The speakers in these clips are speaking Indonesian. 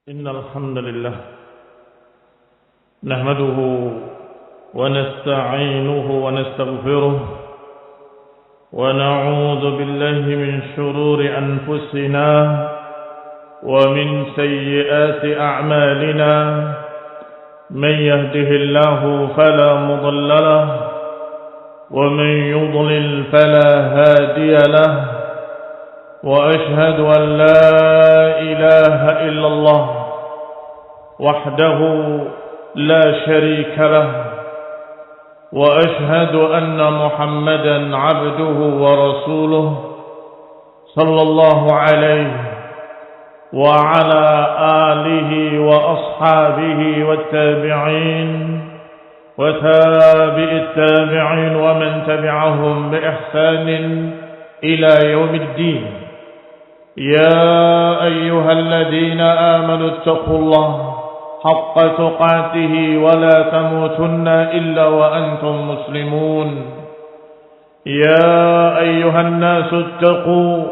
إن الحمد لله نحمده ونستعينه ونستغفره ونعوذ بالله من شرور أنفسنا ومن سيئات أعمالنا من يهده الله فلا مضل له ومن يضلل فلا هادي له وأشهد أن لا إله إلا الله وحده لا شريك له وأشهد أن محمدا عبده ورسوله صلى الله عليه وعلى آله وأصحابه والتابعين وتابع التابعين ومن تبعهم بإحسان إلى يوم الدين. يا أيها الذين آمنوا اتقوا الله حق تقاته ولا تموتن إلا وأنتم مسلمون. يا أيها الناس اتقوا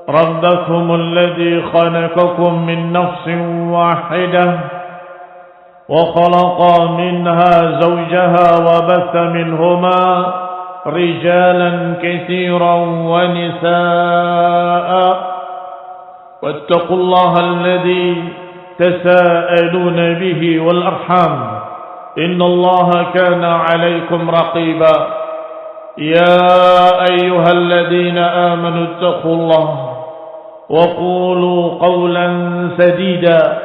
ربكم الذي خلقكم من نفس واحدة وخلق منها زوجها وبث منهما رجالا كثيرا ونساء واتقوا الله الذي تساءلون به والأرحام إن الله كان عليكم رقيبا. يا أيها الذين آمنوا اتقوا الله وقولوا قولا سديدا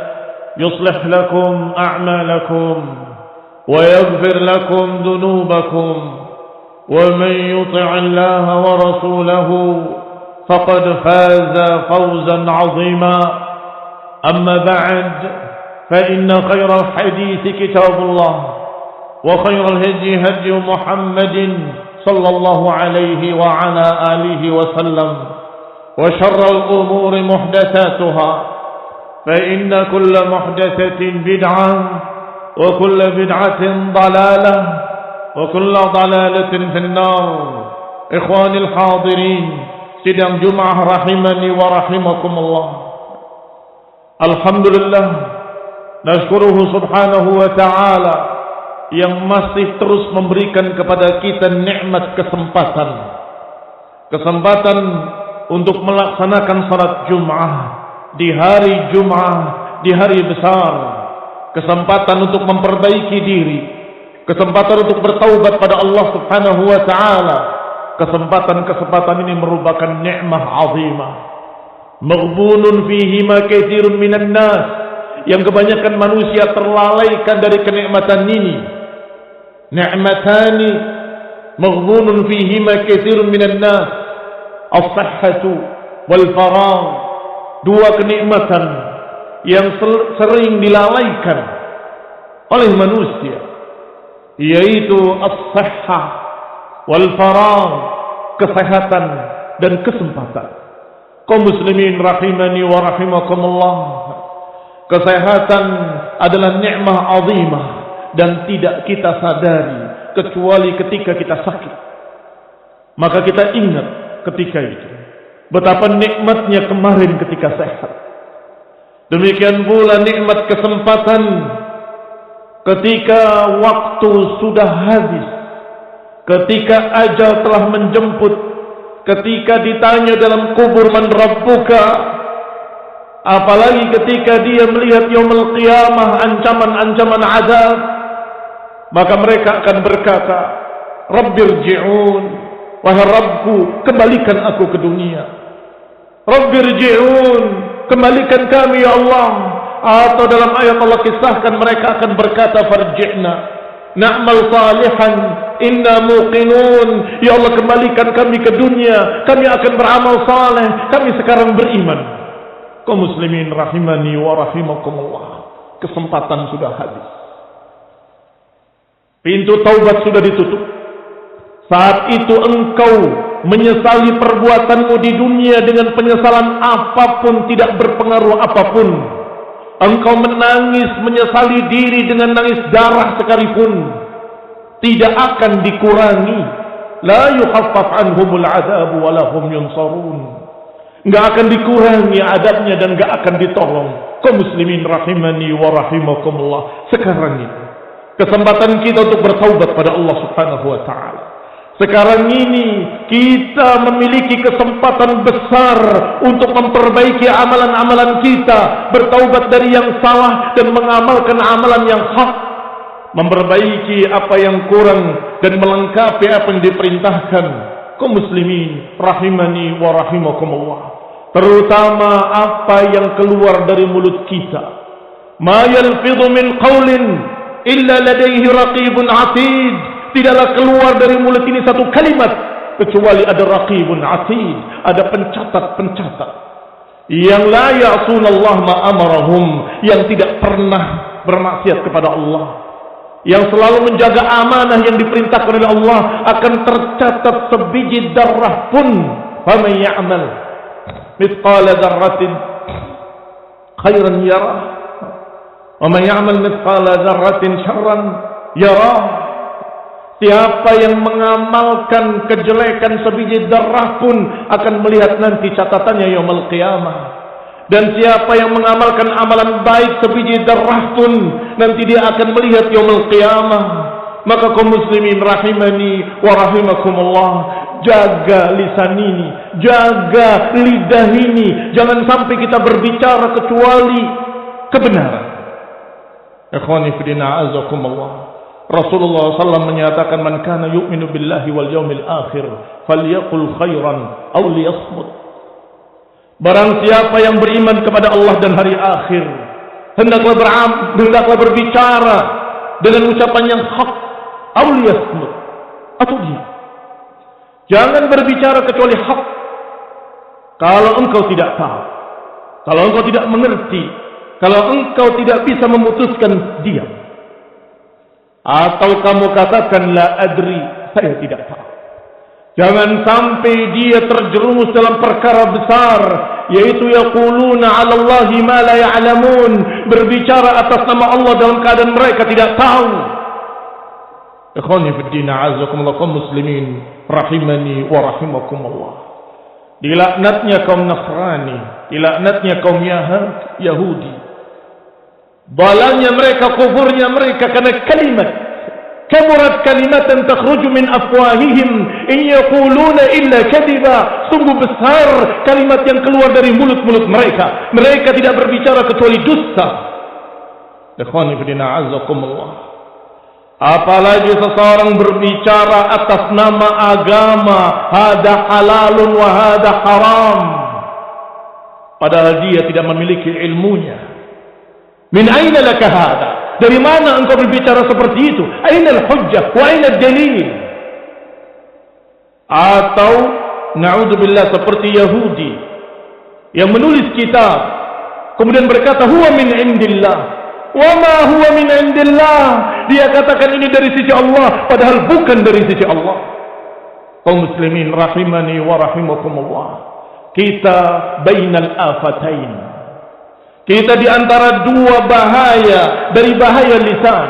يصلح لكم أعمالكم ويغفر لكم ذنوبكم ومن يطع الله ورسوله فقد فاز فوزا عظيما. أما بعد فإن خير الحديث كتاب الله وخير الهدي هدي محمد صلى الله عليه وعلى آله وسلم وشر الأمور محدثاتها فإن كل محدثة بدعة وكل بدعة ضلالة وكل ضلالة في النار. إخواني الحاضرين sidang Jumat rahimani wa rahimakumullah. Alhamdulillah, nasykuruhu subhanahu wa ta'ala yang masih terus memberikan kepada kita nikmat kesempatan untuk melaksanakan salat Jumat di hari Jumat, di hari besar, kesempatan untuk memperbaiki diri, kesempatan untuk bertaubat pada Allah subhanahu wa ta'ala. Kesempatan ini merupakan nikmah azimah. Maghbunun fihi ma katsirun minan nas, yang kebanyakan manusia terlalaikan dari kenikmatan ini. Ni'matani maghbunun fihi ma katsirun minan nas, as-sihhatu wal faragh. Dua kenikmatan yang sering dilalaikan oleh manusia, yaitu as-sihhah wal faragh, kesehatan dan kesempatan. Kaum muslimin rahimani wa rahimakumullah, kesehatan adalah nikmah azimah dan tidak kita sadari kecuali ketika kita sakit. Maka kita ingat ketika itu betapa nikmatnya kemarin ketika sehat. Demikian pula nikmat kesempatan ketika waktu sudah habis, ketika ajal telah menjemput, ketika ditanya dalam kubur man rabbuka, apalagi ketika dia melihat yaumul qiyamah, ancaman-ancaman azab, maka mereka akan berkata, Rabbirji'un, wahai Rabbku, kembalikan aku ke dunia. Rabbirji'un, kembalikan kami ya Allah. Atau dalam ayat Allah kisahkan mereka akan berkata, farji'na na'mal salihan inna muqinun. Ya Allah, kembalikan kami ke dunia, kami akan beramal saleh, kami sekarang beriman. Kaum muslimin rahimani wa rahimakumullah, kesempatan sudah habis, pintu taubat sudah ditutup. Saat itu engkau menyesali perbuatanmu di dunia dengan penyesalan apapun, tidak berpengaruh apapun. Engkau menangis, menyesali diri dengan nangis darah sekalipun, tidak akan dikurangi. La yukhaffaf anhumul adzab wa lahum yunsarun. nggak akan dikurangi adabnya dan nggak akan ditolong. Kaum muslimin rahimani wa rahimakumullah. Sekarang ini kesempatan kita untuk bertaubat pada Allah Subhanahu wa taala. Sekarang ini kita memiliki kesempatan besar untuk memperbaiki amalan-amalan kita, bertaubat dari yang salah dan mengamalkan amalan yang hak, memperbaiki apa yang kurang dan melengkapi apa yang diperintahkan. Kaum muslimin rahimani wa rahimakumullah, terutama apa yang keluar dari mulut kita. Ma yalfidhu min qaulin illa ladaihi raqibun atid. Tidaklah keluar dari mulut ini satu kalimat kecuali ada raqibun atid, ada pencatat-pencatat yang la ya'sunallah ma amarahum, yang tidak pernah bermaksiat kepada Allah, yang selalu menjaga amanah yang diperintahkan oleh Allah, akan tercatat sebiji darah pun. Faman ya'mal mithqala dzarratin khairan yarah wa man ya'mal mithqala dzarratin syarran yarah. Siapa yang mengamalkan kejelekan sebiji darah pun akan melihat nanti catatannya yaumul qiyamah. Dan siapa yang mengamalkan amalan baik sebiji darah pun nanti dia akan melihat yaumul qiyamah. Maka kaum muslimin rahimani wa rahimakumullah, jaga lisan ini, jaga lidah ini, jangan sampai kita berbicara kecuali kebenaran. Ikhwani fi din, a'azakumullah. Rasulullah SAW menyatakan, man kana yu'minu billahi wal yaumil akhir falyaqul khairan aw liyasmut. Barang siapa yang beriman kepada Allah dan hari akhir, hendaklah berbicara dengan ucapan yang hak, aw liyasmut, atau diam. Jangan berbicara kecuali hak. Kalau engkau tidak tahu, kalau engkau tidak mengerti, kalau engkau tidak bisa memutuskan, diam. Atau kamu katakan la adri, saya tidak tahu. Jangan sampai dia terjerumus dalam perkara besar, yaitu yaquluna 'ala Allahi ma la ya'lamun, berbicara atas nama Allah dalam keadaan mereka tidak tahu. Ikhwani fid din, a'azzakumullah, kaum muslimin rahimani wa rahimakumullah. Dilaknatnya kaum Nasrani, dilaknatnya kaum Yahudi. Dalamnya mereka, kufurnya mereka karena kalimat. Kamurat kalimatan takhruju min afwahihim in yaquluna illa kadiba. Sungguh besar kalimat yang keluar dari mulut-mulut mereka. Mereka tidak berbicara kecuali dusta. Ikhwani fillah, a'azzakumullah. Apalagi seseorang berbicara atas nama agama, hada halalun wa hada haram, padahal dia tidak memiliki ilmunya. Min aina laka hada? Dari mana engkau berbicara seperti itu? Aina al-hujjah wa aina ad-dalil? Atau na'udzubillah seperti Yahudi yang menulis kitab kemudian berkata huwa min indillah wa ma huwa min indillah. Dia katakan ini dari sisi Allah padahal bukan dari sisi Allah. Kaum muslimin rahimani wa rahimakumullah, kita bainal afatain. Kita di antara dua bahaya dari bahaya lisan.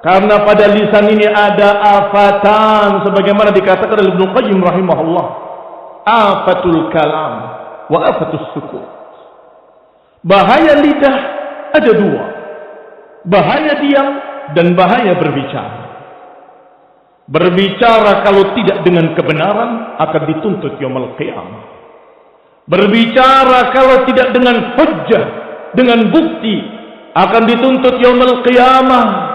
Karena pada lisan ini ada afatan, sebagaimana dikatakan oleh Ibnu Qayyim rahimahullah, afatul kalam wa afatus sukut. Bahaya lidah ada dua, bahaya diam dan bahaya berbicara. Berbicara kalau tidak dengan kebenaran akan dituntut yaumul qiyamah. Berbicara kalau tidak dengan hujjah, dengan bukti, akan dituntut yaumul qiyamah.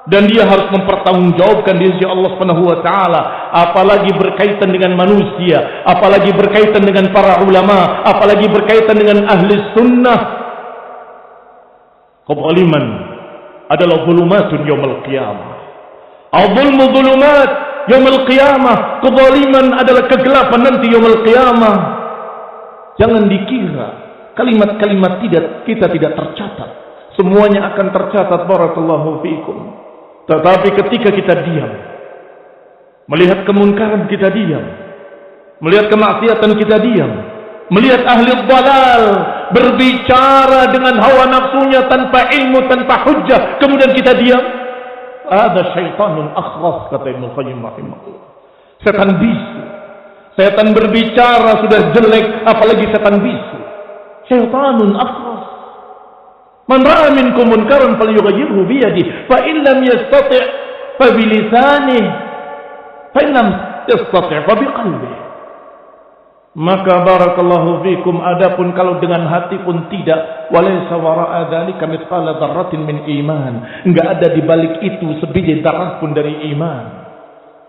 Dan dia harus mempertanggungjawabkan di sisi Allah Subhanahu wa taala, apalagi berkaitan dengan manusia, apalagi berkaitan dengan para ulama, apalagi berkaitan dengan ahli sunnah. Kezaliman adalah zulumatun yaumul qiyamah. Al-zulmu zulumat yaumul qiyamah. Kezaliman adalah kegelapan nanti yaumul qiyamah. Jangan dikira kalimat-kalimat kita tidak tercatat. Semuanya akan tercatat, barakallahu fiikum. Tetapi ketika kita diam, melihat kemunkaran kita diam, melihat kemaksiatan kita diam, melihat ahli dhalal berbicara dengan hawa nafsunya tanpa ilmu, tanpa hujjah, kemudian kita diam, ada syaitanun akhras, kata Ibnu Qayyim rahimahullah. Setan bisu, Setan berbicara sudah jelek, apalagi setan bisu. Syaitanun akhras. Man ra'a minkum munkaran falyughayyirhu bi yadihi, fa in lam yastati' fa bi lisanihi, fa in lam yastati' fa bi qalbihi. Maka barakallahu fikum, adapun kalau dengan hati pun tidak, walaysa wara'a dzalika mithqala dzarratin min iman, enggak ada di balik itu sebiji darah pun dari iman.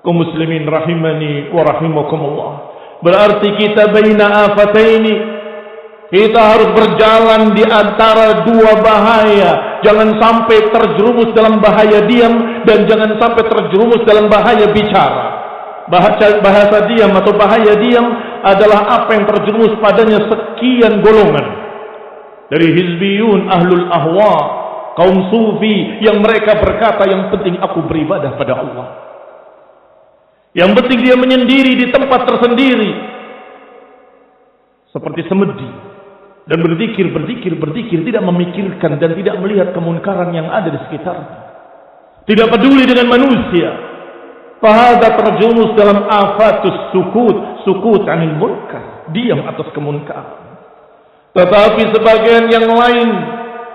Kaum muslimin rahimani wa rahimakumullah, berarti kita baina afataini, kita harus berjalan di antara dua bahaya. Jangan sampai terjerumus dalam bahaya diam, dan jangan sampai terjerumus dalam bahaya bicara. Bahasa diam atau bahaya diam adalah apa yang terjerumus padanya sekian golongan dari hizbiyun, ahlul ahwa, kaum sufi, yang mereka berkata yang penting aku beribadah pada Allah, yang penting dia menyendiri di tempat tersendiri seperti semedi, dan berzikir, tidak memikirkan dan tidak melihat kemunkaran yang ada di sekitarnya, tidak peduli dengan manusia. Fahada terjerumus dalam afatus sukut anil munkar, diam atas kemunkaran. Tetapi sebagian yang lain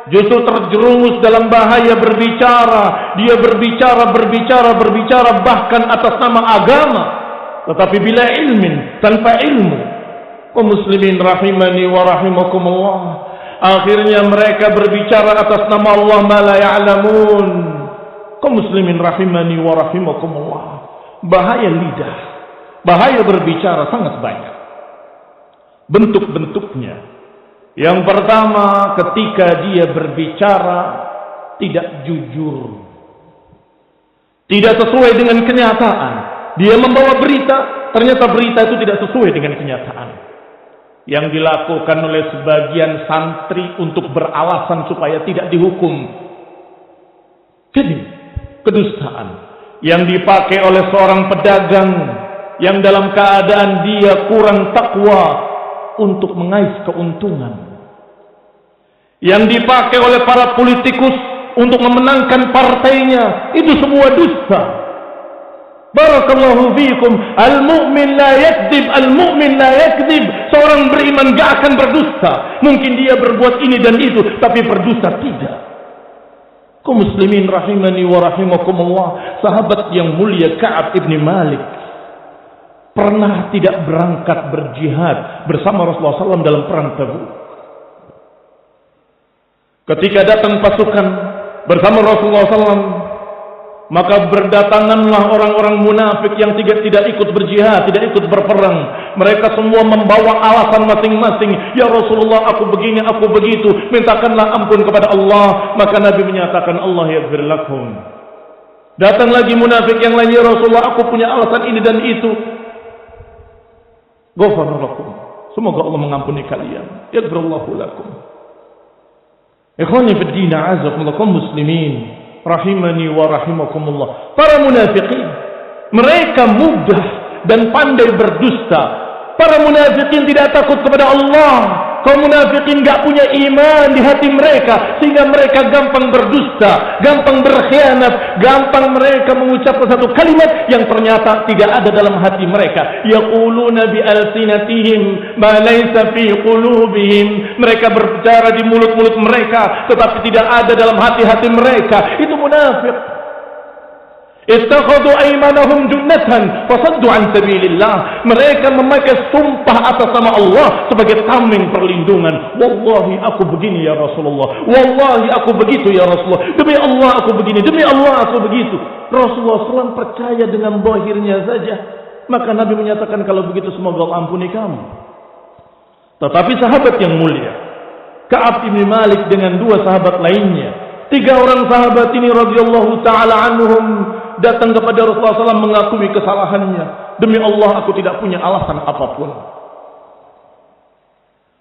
justru terjerumus dalam bahaya berbicara. Dia berbicara bahkan atas nama agama, tetapi bila ilmin, tanpa ilmu. Kaum muslimin rahimani wa rahimakumullah, akhirnya mereka berbicara atas nama Allah ma la ya'lamun. Kaum muslimin rahimani wa rahimakumullah, bahaya lidah, bahaya berbicara sangat banyak. Bentuk-bentuknya, yang pertama ketika dia berbicara tidak jujur, tidak sesuai dengan kenyataan. Dia membawa berita, ternyata berita itu tidak sesuai dengan kenyataan. Yang dilakukan oleh sebagian santri untuk beralasan supaya tidak dihukum, jadi kedustaan. Yang dipakai oleh seorang pedagang yang dalam keadaan dia kurang takwa untuk mengais keuntungan. Yang dipakai oleh para politikus untuk memenangkan partainya, itu semua dusta. Barakallahu fiikum, al-mu'min la yakdzib, al-mu'min la yakdzib. Seorang beriman gak akan berdusta. Mungkin dia berbuat ini dan itu, tapi berdusta tidak. Kaum muslimin rahimani wa rahimakumullah, sahabat yang mulia Ka'ab ibn Malik pernah tidak berangkat berjihad bersama Rasulullah SAW dalam perang Tabuk. Ketika datang pasukan bersama Rasulullah SAW, maka berdatanganlah orang-orang munafik yang tidak ikut berjihad, tidak ikut berperang. Mereka semua membawa alasan masing-masing. Ya Rasulullah, aku begini, aku begitu. Mintakanlah ampun kepada Allah. Maka Nabi menyatakan, Allah yaghfir lakum. Datang lagi munafik yang lain, ya Rasulullah, aku punya alasan ini dan itu. Ghafara lakum. Semoga Allah mengampuni kalian. Yaghfirullahu lakum. Ikhwani fid din, a'azzakumullah, kaum muslimin rahimani wa rahimakumullah. Para munafikin, mereka mudah dan pandai berdusta. Para munafikin tidak takut kepada Allah. Kaum munafikin gak punya iman di hati mereka, sehingga mereka gampang berdusta, gampang berkhianat, gampang mereka mengucapkan satu kalimat yang ternyata tidak ada dalam hati mereka. Yaquluna bi alsinatihim ma laysa fi qulubihim. Mereka berbicara di mulut-mulut mereka, tetapi tidak ada dalam hati-hati mereka. Itu munafik. Ittakhadhu aymanahum junnatan fasaddu an sabilillah. Mereka memakai sumpah atas nama Allah sebagai tameng perlindungan. Wallahi aku begini ya Rasulullah, wallahi aku begitu ya Rasulullah, demi Allah aku begini, demi Allah aku begitu. Rasulullah SAW percaya dengan zahirnya saja. Maka Nabi menyatakan, kalau begitu semoga Allah ampuni kamu. Tetapi sahabat yang mulia Ka'ab bin Malik dengan dua sahabat lainnya, tiga orang sahabat ini radhiyallahu ta'ala anhum, datang kepada Rasulullah SAW mengakui kesalahannya. Demi Allah aku tidak punya alasan apapun.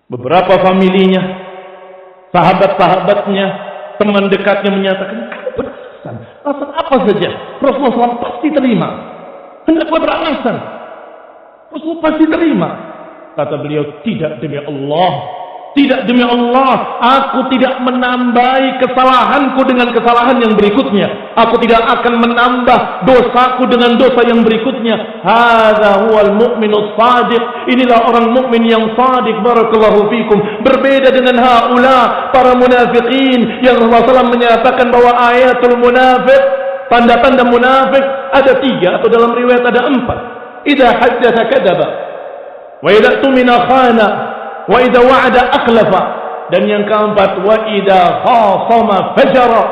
Beberapa familinya, sahabat-sahabatnya, teman dekatnya menyatakan, kamu beralasan. Alasan apa saja Rasulullah SAW pasti terima. Hendaklah beralasan, Rasulullah pasti terima. Kata beliau, tidak, demi Allah Tidak, demi Allah, aku tidak menambahi kesalahanku dengan kesalahan yang berikutnya. Aku tidak akan menambah dosaku dengan dosa yang berikutnya. Hadza huwal mu'minus shadiq. Inilah orang mukmin yang shadiq. Barakallahu fikum. Berbeda dengan haula, para munafikin yang Rasulullah SAW menyatakan bahwa ayatul munafiq, tanda-tanda munafik ada 3 atau dalam riwayat ada 4. Idza haddatsa kadzaba wa idza tumina khana wa idza wa'ada akhlafa, dan yang keempat wa idza khasama fajara.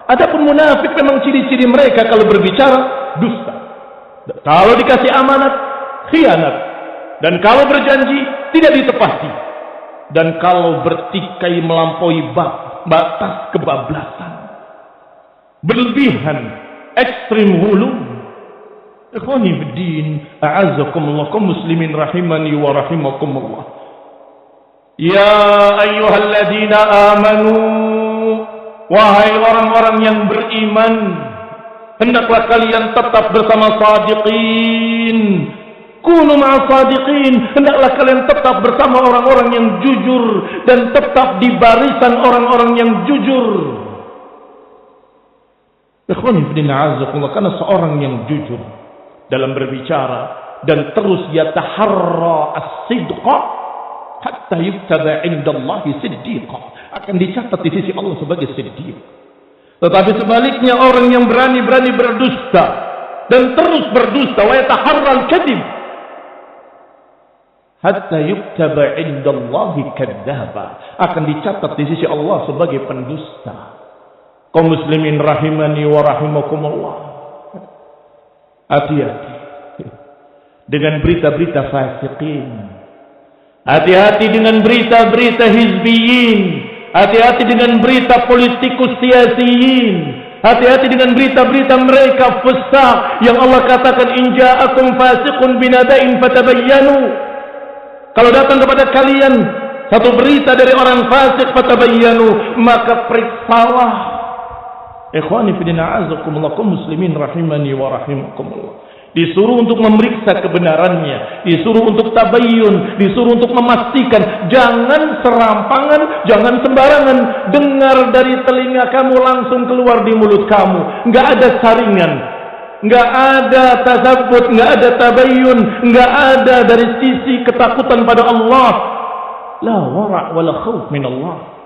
Adapun munafik memang ciri-ciri mereka kalau berbicara dusta, kalau dikasih amanat khianat, dan kalau berjanji tidak ditepati, dan kalau bertikai melampaui batas kebablasan, berlebihan, ekstrim hulu. Ikhwani fiddin, a'azzakumullah, kaum muslimin rahimani wa rahimakumullah. Ya ayyuhalladzina amanu, wahai orang-orang yang beriman, hendaklah kalian tetap bersama sadiqin. Kunu ma'as sadiqin, hendaklah kalian tetap bersama orang-orang yang jujur dan tetap di barisan orang-orang yang jujur. Ikhwani fillah, a'azzakumullah, karena seorang yang jujur dalam berbicara dan terus yataharra as-sidqa hatta yuktaba 'indallahi siddiqa, akan dicatat di sisi Allah sebagai siddiq. Tetapi sebaliknya orang yang berani-berani berdusta dan terus berdusta, wa yataharra al-kadhib hatta yuktaba 'indallahi kadzdzaba, akan dicatat di sisi Allah sebagai pendusta. Kaum muslimin rahimani wa rahimakumullah, hati-hati dengan berita-berita fasiqin, hati-hati dengan berita-berita hizbiyin, hati-hati dengan berita politikus siyasiyin, hati-hati dengan berita-berita mereka fusaq yang Allah katakan in ja'akum fasiqun binaba'in fatabayyanu. Kalau datang kepada kalian satu berita dari orang fasik, fatabayyanu, maka periksalah. Ikhwani fillah, a'azzakumullah, kaum muslimin rahimani wa rahimakumullah. Disuruh untuk memeriksa kebenarannya, disuruh untuk tabayyun, disuruh untuk memastikan. Jangan serampangan, jangan sembarangan. Dengar dari telinga kamu langsung keluar di mulut kamu. Enggak ada saringan, enggak ada tasabbut, enggak ada tabayyun, enggak ada dari sisi ketakutan pada Allah. La wara' wala khauf min Allah.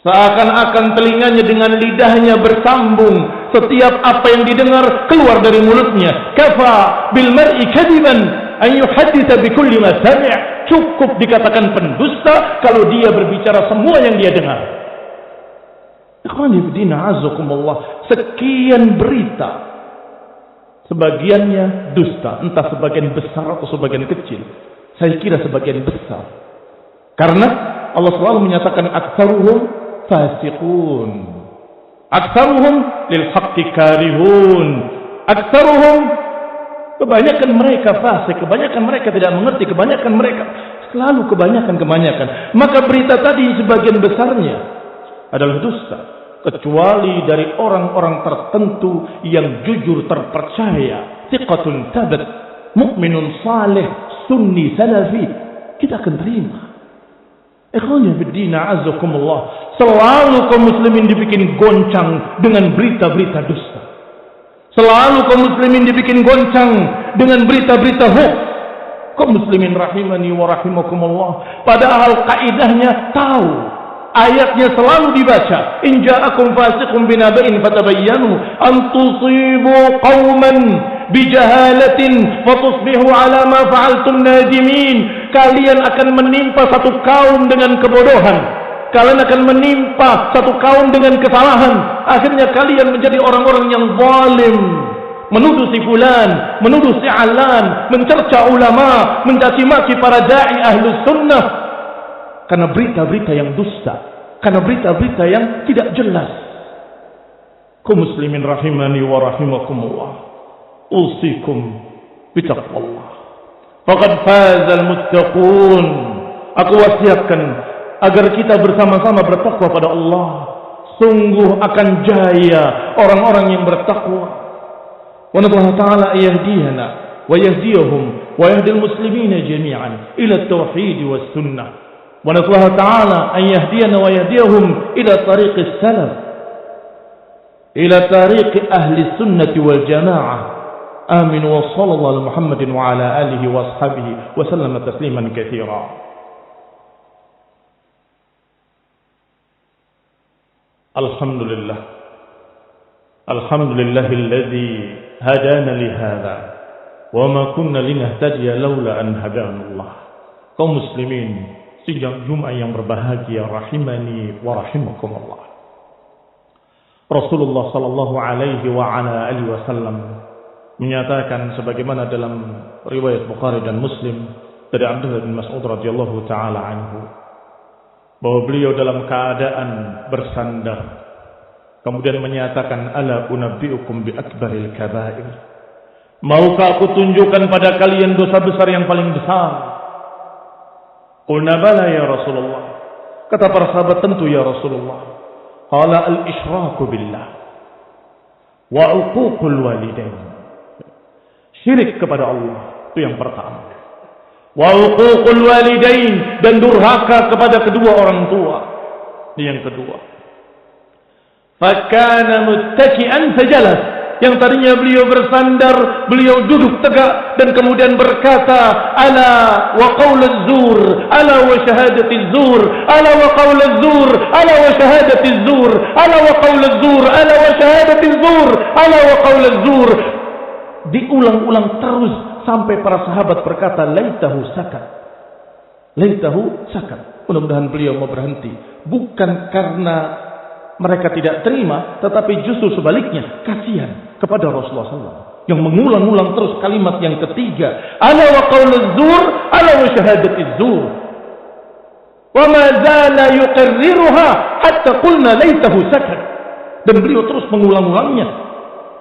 Seakan-akan telinganya dengan lidahnya bersambung, setiap apa yang didengar keluar dari mulutnya. Kafa bil mar'i kadiban an yuhadditsa bi kulli ma sami'. Cukup dikatakan pendusta kalau dia berbicara semua yang dia dengar. Ikhwani fillah, a'azzakumullah, sekian berita, sebagiannya dusta, entah sebagian besar atau sebagian kecil. Saya kira sebagian besar, karena Allah selalu menyatakan aktsaruhum fasiqun, aktsaruhum lil haqqi karihun, aktsaruhum, kebanyakan mereka fasik, kebanyakan mereka tidak mengerti, kebanyakan mereka selalu kebanyakan. Maka berita tadi sebagian besarnya adalah dusta, kecuali dari orang-orang tertentu yang jujur, terpercaya, thiqatun tabat, mukminun salih, sunni salafi, kita akan terima. Ikhwani fiddin, a'azzakumullah, selalu kaum muslimin dibikin goncang dengan berita-berita dusta. Selalu kaum muslimin dibikin goncang dengan berita-berita hoax. Kaum muslimin rahimani wa rahimakumullah, padahal kaidahnya tahu, ayatnya selalu dibaca, in ja'akum fasiqun binaba'in fatabayyanu an tusibu qauman bijahalatin fatusbihu ala ma fa'altum nadimin. Kalian akan menimpa satu kaum dengan kebodohan, kalian akan menimpa satu kaum dengan kesalahan, akhirnya kalian menjadi orang-orang yang zalim, menuduh si fulan, menuduh si alan, mencerca ulama, mencaci maki para da'i ahlus sunnah, karena berita-berita yang dusta, karena berita-berita yang tidak jelas. Kaum muslimin rahimani wa rahimakumullah, usikum bitaqwallah, faqad fazal muttaqun. Aku wasiatkan agar kita bersama-sama bertakwa pada Allah. Sungguh akan jaya orang-orang yang bertakwa. Wa nadallahu ta'ala yahdihana wa yahdiyahum wa yahdil muslimina jami'an ila at-tauhid was sunnah. ونسأل الله تعالى أن يهدينا ويهديهم إلى طريق السلف، إلى طريق أهل السنة والجماعة. آمين. وصلى الله على محمد وعلى آله وأصحابه وسلم تسليما كثيرا. الحمد لله، الحمد لله الذي هدانا لهذا وما كنا لنهتدي لولا أن هدانا الله. Kaum muslimin sidang Jumat yang berbahagia, rahimani wa rahimakumullah. Rasulullah sallallahu alaihi wa ala alihi wasallam menyatakan sebagaimana dalam riwayat Bukhari dan Muslim dari Abdullah bin Mas'ud radhiyallahu taala anhu, bahwa beliau dalam keadaan bersandar kemudian menyatakan, ala unabbiukum bi akbaril kabair, maukah aku tunjukkan pada kalian dosa besar yang paling besar? Qulna bala ya Rasulullah. Kata para sahabat, tentu ya Rasulullah. Qala al-isyraku billah wa uququl walidain. Syirik kepada Allah, itu yang pertama. Wa uququl walidain, dan durhaka kepada kedua orang tua. Ini yang kedua. Fakana muttaki'an fajalas. Yang tadinya beliau bersandar, beliau duduk tegak dan kemudian berkata, ala wa qaulaz zur, ala wa syahadatiz zur, ala wa qaulaz zur, ala wa syahadatiz zur, ala wa qaulaz zur, ala wa syahadatiz zur, ala wa qaulaz zur. Diulang-ulang terus sampai para sahabat berkata, laitahu sakat. Laitahu sakat. Mudah-mudahan beliau mau berhenti. Bukan karena mereka tidak terima, tetapi justru sebaliknya, kasihan kepada Rasulullah SAW yang mengulang-ulang terus kalimat yang ketiga, ala wa qaulaz zur, ala wa syahadatiz zur, wa ma zala yuqarriruha hatta qulna laitahu sakat. Dan beliau terus mengulang-ulangnya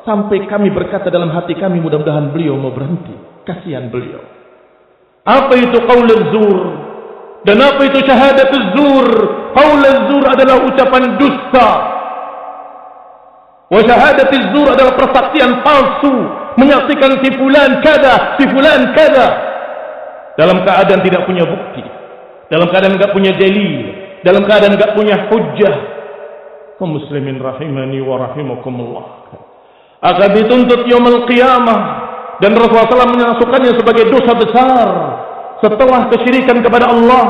sampai kami berkata dalam hati kami, mudah-mudahan beliau mau berhenti, kasihan beliau. Apa itu qaulaz zur dan apa itu syahadatuz zur? Qaulaz zur adalah ucapan dusta. Wa syahadatiz zur adalah persaksian palsu, menyaksikan si fulan kada, si fulan kada, dalam keadaan tidak punya bukti, dalam keadaan enggak punya dalil, dalam keadaan enggak punya hujjah. Kaum muslimin rahimani wa rahimakumullah, akan dituntut yaumul qiyamah, dan Rasulullah SAW memasukkannya sebagai dosa besar setelah kesyirikan kepada Allah,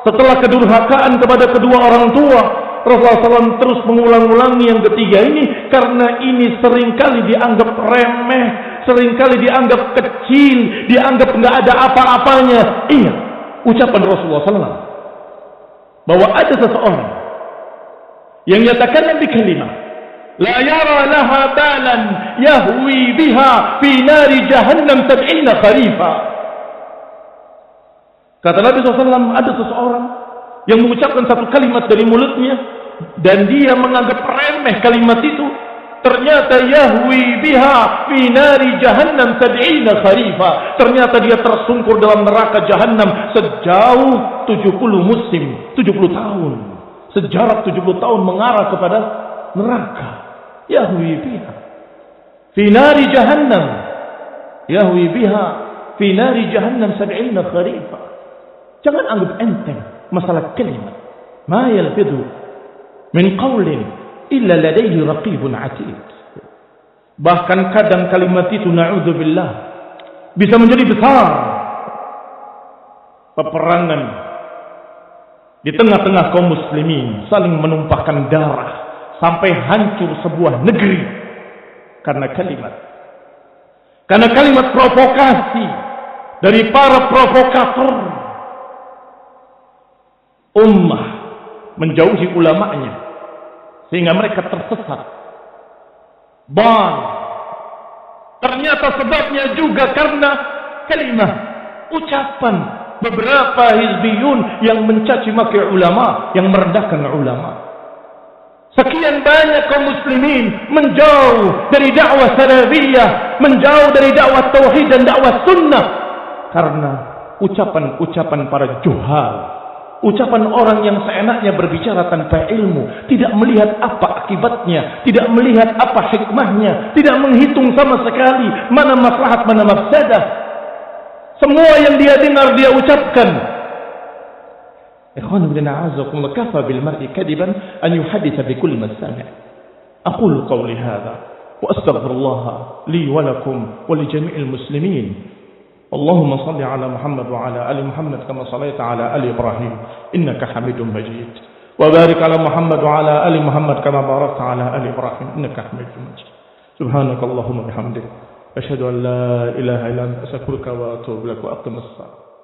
setelah kedurhakaan kepada kedua orang tua. Rasulullah SAW terus mengulang-ulangi yang ketiga ini karena ini seringkali dianggap remeh, seringkali dianggap kecil, dianggap enggak ada apa-apanya. Ingat ucapan Rasulullah SAW bahwa ada seseorang yang nyatakan di kalimat la yara laha balan yahwi biha fi nari jahannam 70 kharifa. Kata Nabi SAW, ada seseorang yang mengucapkan satu kalimat dari mulutnya dan dia menganggap remeh kalimat itu. Ternyata yahwi biha fi nari jahannam 70 kharifa. Ternyata dia tersungkur dalam neraka jahannam sejauh 70 musim, 70 tahun. Sejarak 70 tahun mengarah kepada neraka. Yahwi biha fi nari jahannam. Yahwi biha fi nari jahannam 70 kharifa. Jangan anggap enteng masalah kalimat. Ma yalfidu min qawlin illa ladayhi raqibun atid. Bahkan kadang kalimat itu na'udzubillah bisa menjadi besar. Peperangan di tengah-tengah kaum muslimin saling menumpahkan darah sampai hancur sebuah negeri karena kalimat. Karena kalimat provokasi dari para provokator. Ummah menjauhi ulama'nya sehingga mereka tersesat. Ternyata sebabnya juga karena kalimat, ucapan beberapa hizbiyun yang mencaci maki ulama, yang merendahkan ulama. Sekian banyak kaum muslimin menjauh dari dakwah salafiyah, menjauh dari dakwah tauhid dan dakwah sunnah karena ucapan-ucapan para juhal. Ucapan orang yang seenaknya berbicara tanpa ilmu, tidak melihat apa akibatnya, tidak melihat apa hikmahnya, tidak menghitung sama sekali mana maslahat, mana mafsadah. Semua yang dia dengar dia ucapkan. إخواني بنا أعزكم الله، كفى بالمرء كذبا أن يحدث بكل ما سمع. أقول قولي هذا وأستغفر الله لي ولكم ولجميع المسلمين. اللهم صل على محمد وعلى آل محمد كما صليت على آل إبراهيم إنك حميد مجيد، وبارك على محمد وعلى آل محمد كما باركت على آل إبراهيم إنك حميد مجيد. سبحانك اللهم وبحمدك، أشهد أن لا إله إلا أنت، أستغفرك وأتوب إليك وأقم الصلاة.